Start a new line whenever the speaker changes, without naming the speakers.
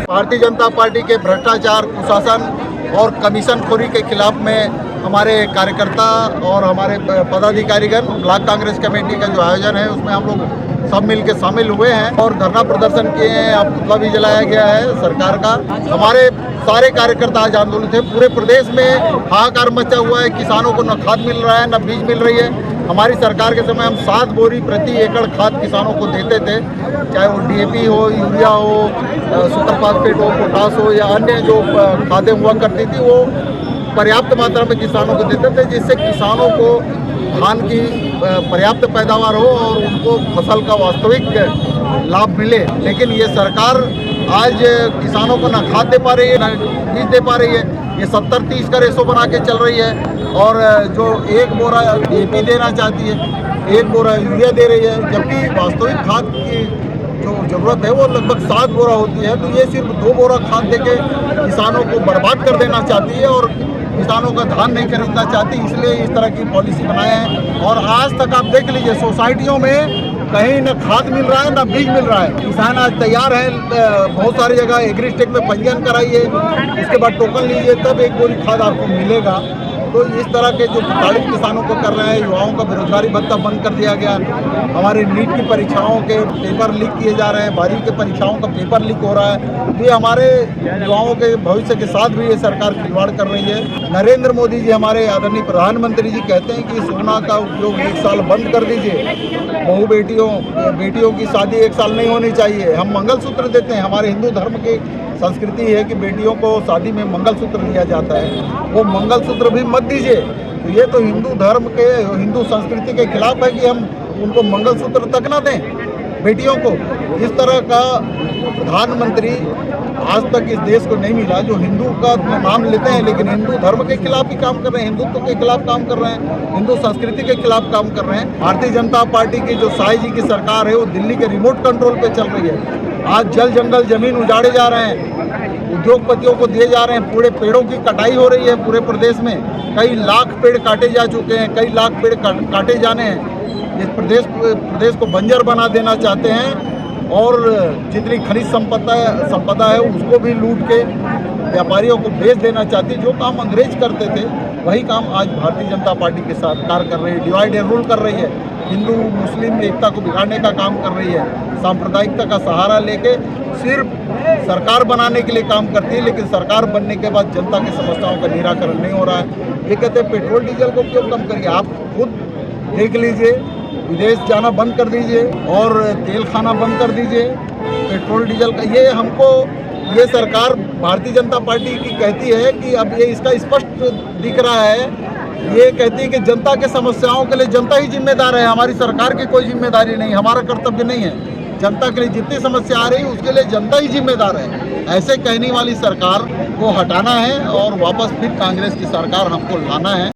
Bharatiya Janata party के भ्रष्टाचार, कुशासन और कमीशनखोरी के खिलाफ में हमारे कार्यकर्ता और हमारे पदाधिकारीगण ब्लॉक कांग्रेस कमेटी का जो आयोजन है उसमें हम लोग सब मिल के शामिल हुए हैं और धरना प्रदर्शन किए हैं। अब पुतला भी जलाया गया है सरकार का। हमारे सारे कार्यकर्ता आज आंदोलित थे। पूरे प्रदेश में हाहाकार मचा हुआ है। किसानों को न खाद मिल रहा है, न बीज मिल रही है। हमारी सरकार के समय हम 7 बोरी प्रति एकड़ खाद किसानों को देते थे, चाहे वो DAP हो, यूरिया हो, सुपर फास्फेट हो, पोटास हो या अन्य जो खादें हुआ करती थी वो पर्याप्त मात्रा में किसानों को देते थे, जिससे किसानों को धान की पर्याप्त पैदावार हो और उनको फसल का वास्तविक लाभ मिले। लेकिन ये सरकार आज किसानों को ना खाद दे पा रही है, ना बीज दे पा रही है। ये 70-30 का रेशो बना के चल रही है और जो 1 बोरा DAP देना चाहती है, 1 बोरा यूरिया दे रही है, जबकि वास्तविक खाद की जो ज़रूरत है वो लगभग 7 बोरा होती है। तो ये सिर्फ 2 बोरा खाद देके किसानों को बर्बाद कर देना चाहती है और किसानों का धान नहीं खरीदना चाहती, इसलिए इस तरह की पॉलिसी बनाए हैं। और आज तक आप देख लीजिए सोसाइटियों में कहीं न खाद मिल रहा है न बीज मिल रहा है। किसान आज तैयार है, बहुत सारी जगह एग्रीस्टेक में पंजीयन कराइए, उसके बाद टोकन लीजिए, तब 1 बोरी खाद आपको मिलेगा। तो इस तरह के जो प्रताड़ित किसानों को कर रहे हैं, युवाओं का बेरोजगारी भत्ता बंद कर दिया गया, हमारे नीट की परीक्षाओं के पेपर लीक किए जा रहे हैं, 12वीं की परीक्षाओं का पेपर लीक हो रहा है। ये हमारे युवाओं के भविष्य के साथ भी ये सरकार खिलवाड़ कर रही है। नरेंद्र मोदी जी, हमारे आदरणीय प्रधानमंत्री जी कहते हैं कि सोना का उपयोग 1 साल बंद कर दीजिए, बहु बेटियों की शादी 1 साल नहीं होनी चाहिए। हम मंगलसूत्र देते हैं, हमारे हिंदू धर्म की संस्कृति है कि बेटियों को शादी में मंगलसूत्र दिया जाता है, वो मंगलसूत्र भी मत दीजिए। तो ये तो हिंदू धर्म के, हिंदू संस्कृति के खिलाफ है कि हम उनको मंगलसूत्र तक ना दें बेटियों को। इस तरह का प्रधानमंत्री आज तक इस देश को नहीं मिला जो हिंदू का नाम लेते हैं लेकिन हिंदू धर्म के खिलाफ ही काम कर रहे हैं, हिंदुत्व के खिलाफ काम कर रहे हैं, हिंदू संस्कृति के खिलाफ काम कर रहे हैं। भारतीय जनता पार्टी की जो शाही जी की सरकार है वो दिल्ली के रिमोट कंट्रोल पे चल रही है। आज जल जंगल जमीन उजाड़े जा रहे हैं, उद्योगपतियों को दिए जा रहे हैं, पूरे पेड़ों की कटाई हो रही है। पूरे प्रदेश में कई लाख पेड़ काटे जा चुके हैं, कई लाख पेड़ काटे जाने हैं। इस प्रदेश को बंजर बना देना चाहते हैं और जितनी खनिज संपदा है उसको भी लूट के व्यापारियों को बेच देना चाहती है। जो काम अंग्रेज करते थे वही काम आज भारतीय जनता पार्टी के सरकार कर रही है। डिवाइड एंड रूल कर रही है, हिंदू मुस्लिम एकता को बिगाड़ने का काम कर रही है, सांप्रदायिकता का सहारा लेके सिर्फ सरकार बनाने के लिए काम करती है, लेकिन सरकार बनने के बाद जनता की समस्याओं का निराकरण नहीं हो रहा है। ये कहते हैं पेट्रोल डीजल को क्यों कम करिए, आप खुद देख लीजिए, विदेश जाना बंद कर दीजिए और तेल खाना बंद कर दीजिए। पेट्रोल डीजल का ये सरकार भारतीय जनता पार्टी की कहती है कि अब ये इसका स्पष्ट दिख रहा है, ये कहती है कि जनता के समस्याओं के लिए जनता ही जिम्मेदार है, हमारी सरकार की कोई जिम्मेदारी नहीं, हमारा कर्तव्य नहीं है। जनता के लिए जितनी समस्या आ रही है उसके लिए जनता ही जिम्मेदार है। ऐसे कहने वाली सरकार को हटाना है और वापस फिर कांग्रेस की सरकार हमको लाना है।